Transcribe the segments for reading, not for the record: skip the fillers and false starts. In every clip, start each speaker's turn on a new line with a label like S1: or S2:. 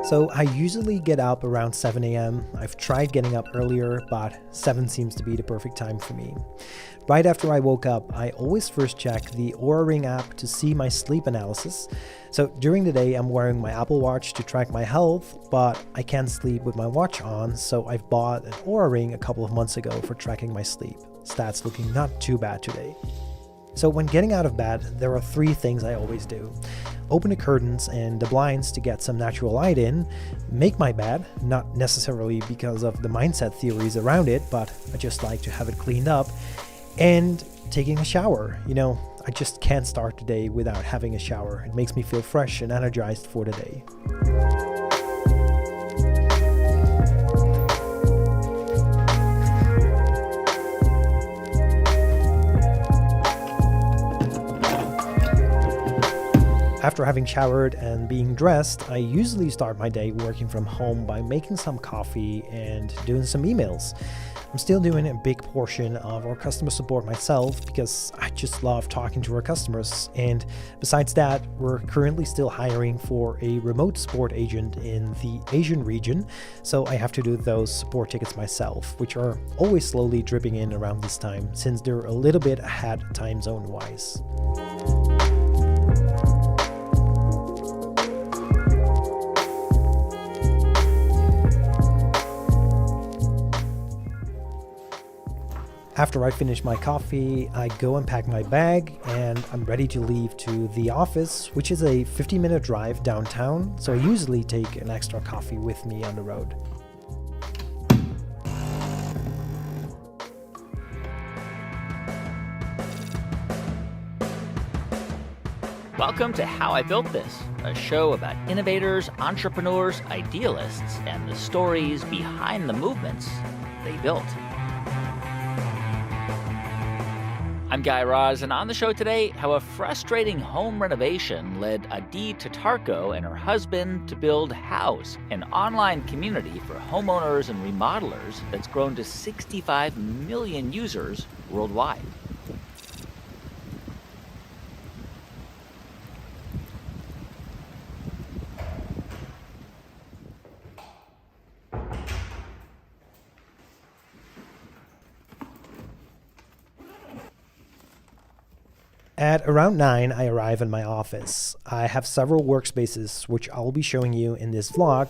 S1: So I usually get up around 7 a.m. I've tried getting up earlier, but 7 seems to be the perfect time for me. Right after I woke up, I always first check the Oura App to see my sleep analysis. So during the day, I'm wearing my Apple Watch to track my health, but I can't sleep with my watch on, so I've bought an Oura Ring a couple of months ago for tracking my sleep. Stats looking not too bad today. So when getting out of bed, there are 3 things I always do. Open the curtains and the blinds to get some natural light in, make my bed, not necessarily because of the mindset theories around it, but I just like to have it cleaned up, and taking a shower. I just can't start the day without having a shower. It makes me feel fresh and energized for the day. After having showered and being dressed, I usually start my day working from home by making some coffee and doing some emails. I'm still doing a big portion of our customer support myself because I just love talking to our customers. And besides that, we're currently still hiring for a remote support agent in the Asian region, so I have to do those support tickets myself, which are always slowly dripping in around this time since they're a little bit ahead time zone wise. After I finish my coffee, I go and pack my bag, and I'm ready to leave to the office, which is a 15-minute drive downtown, so I usually take an extra coffee with me on the road.
S2: Welcome to How I Built This, a show about innovators, entrepreneurs, idealists, and the stories behind the movements they built. I'm Guy Raz, and on the show today, how a frustrating home renovation led Adi Tatarko and her husband to build House, an online community for homeowners and remodelers that's grown to 65 million users worldwide.
S1: At around 9, I arrive in my office. I have several workspaces, which I'll be showing you in this vlog,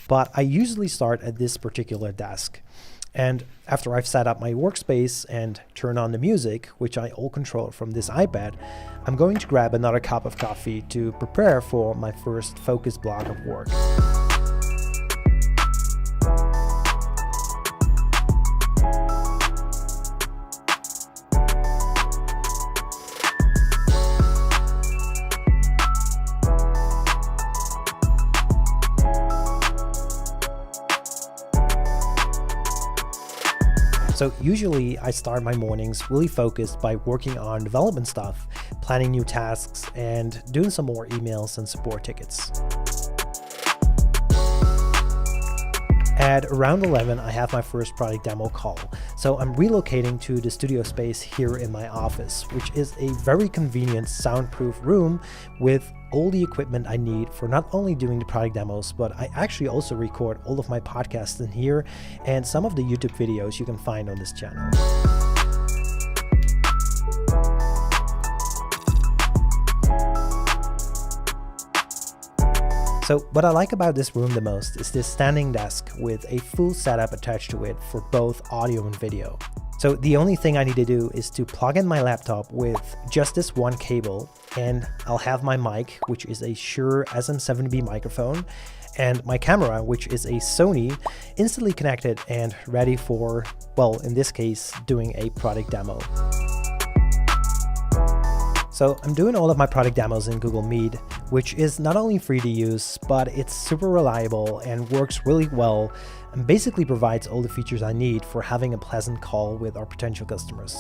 S1: but I usually start at this particular desk. And after I've set up my workspace and turn on the music, which I all control from this iPad, I'm going to grab another cup of coffee to prepare for my first focus block of work. So usually I start my mornings really focused by working on development stuff, planning new tasks, and doing some more emails and support tickets. At around 11, I have my first product demo call. So I'm relocating to the studio space here in my office, which is a very convenient soundproof room with all the equipment I need for not only doing the product demos, but I actually also record all of my podcasts in here and some of the YouTube videos you can find on this channel. So what I like about this room the most is this standing desk with a full setup attached to it for both audio and video. So the only thing I need to do is to plug in my laptop with just this one cable, and I'll have my mic, which is a Shure SM7B microphone, and my camera, which is a Sony, instantly connected and ready for, well, in this case, doing a product demo. So I'm doing all of my product demos in Google Meet, which is not only free to use, but it's super reliable and works really well and basically provides all the features I need for having a pleasant call with our potential customers.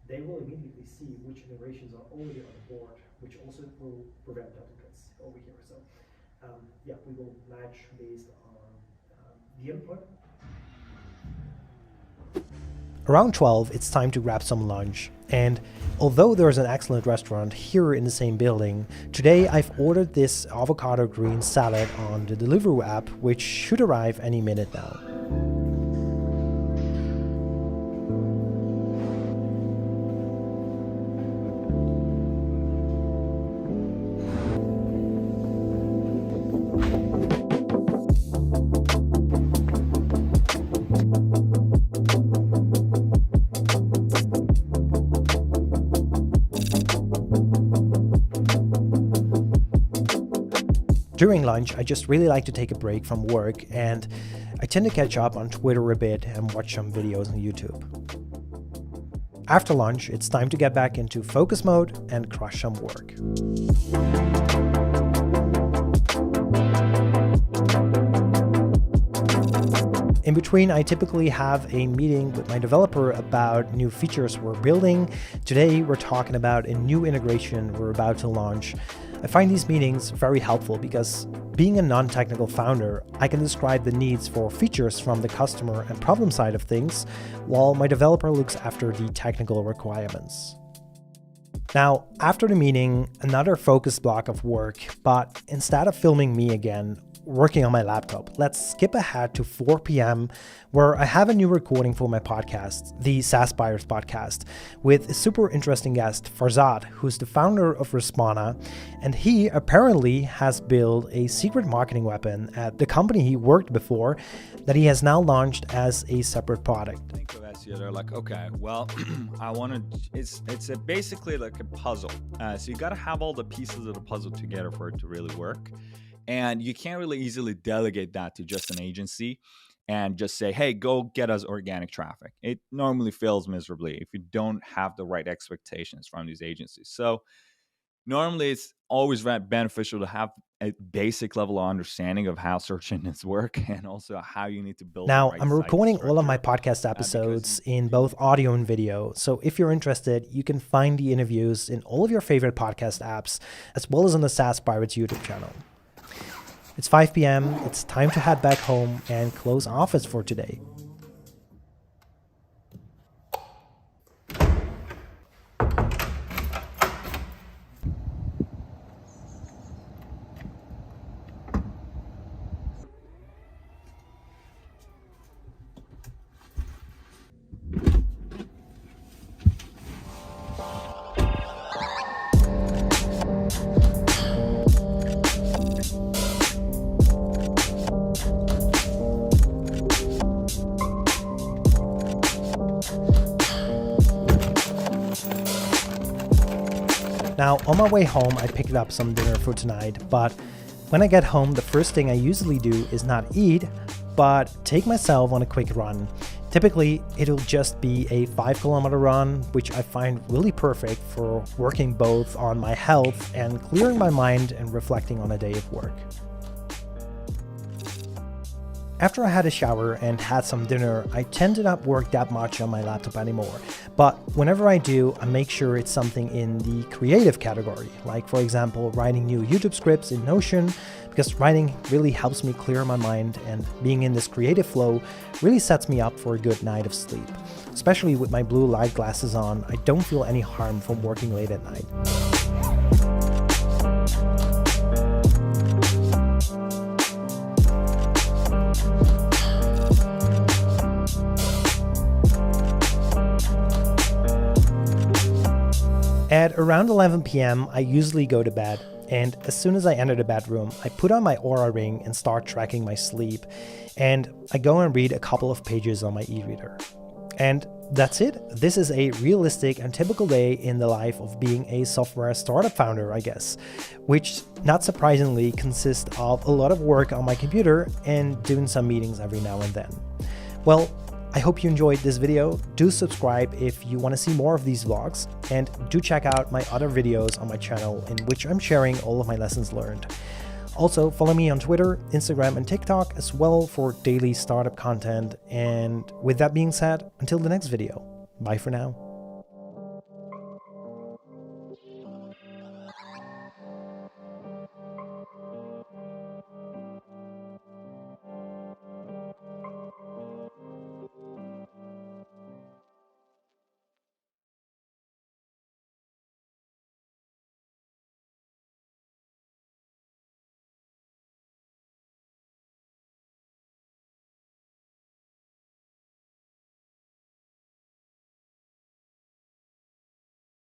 S1: They will immediately see which integrations are already on board, which also will prevent duplicates over here. So We will match based on the input. Around 12, it's time to grab some lunch. And although there's an excellent restaurant here in the same building, today I've ordered this avocado green salad on the Deliveroo app, which should arrive any minute now. During lunch, I just really like to take a break from work, and I tend to catch up on Twitter a bit and watch some videos on YouTube. After lunch, it's time to get back into focus mode and crush some work. In between, I typically have a meeting with my developer about new features we're building. Today, we're talking about a new integration we're about to launch. I find these meetings very helpful because being a non-technical founder, I can describe the needs for features from the customer and problem side of things, while my developer looks after the technical requirements. Now, after the meeting, another focus block of work, but instead of filming me again, working on my laptop, let's skip ahead to 4 p.m. where I have a new recording for my podcast, the SaaS Buyers podcast, with a super interesting guest, Farzad, who's the founder of Respona, and he apparently has built a secret marketing weapon at the company he worked before that he has now launched as a separate product.
S3: Think of SEO, they're like, okay, well, I want to, it's basically like a puzzle. So you got to have all the pieces of the puzzle together for it to really work. And you can't really easily delegate that to just an agency and just say, hey, go get us organic traffic. It normally fails miserably if you don't have the right expectations from these agencies. So normally it's always beneficial to have a basic level of understanding of how search engines work and also how you need to build.
S1: Now, I'm recording all of my podcast episodes in both audio and video. So if you're interested, you can find the interviews in all of your favorite podcast apps, as well as on the SaaS Pirates YouTube channel. It's 5 p.m. It's time to head back home and close office for today. Now, on my way home, I picked up some dinner for tonight, but when I get home, the first thing I usually do is not eat, but take myself on a quick run. Typically, it'll just be a 5-kilometer run, which I find really perfect for working both on my health and clearing my mind and reflecting on a day of work. After I had a shower and had some dinner, I tend to not work that much on my laptop anymore. But whenever I do, I make sure it's something in the creative category, like for example, writing new YouTube scripts in Notion, because writing really helps me clear my mind, and being in this creative flow really sets me up for a good night of sleep. Especially with my blue light glasses on, I don't feel any harm from working late at night. At around 11 p.m., I usually go to bed, and as soon as I enter the bedroom, I put on my Oura ring and start tracking my sleep, and I go and read a couple of pages on my e-reader. And that's it. This is a realistic and typical day in the life of being a software startup founder, I guess, which, not surprisingly, consists of a lot of work on my computer and doing some meetings every now and then. Well, I hope you enjoyed this video. Do subscribe if you want to see more of these vlogs, and do check out my other videos on my channel in which I'm sharing all of my lessons learned. Also, follow me on Twitter, Instagram, and TikTok as well for daily startup content. And with that being said, until the next video, bye for now.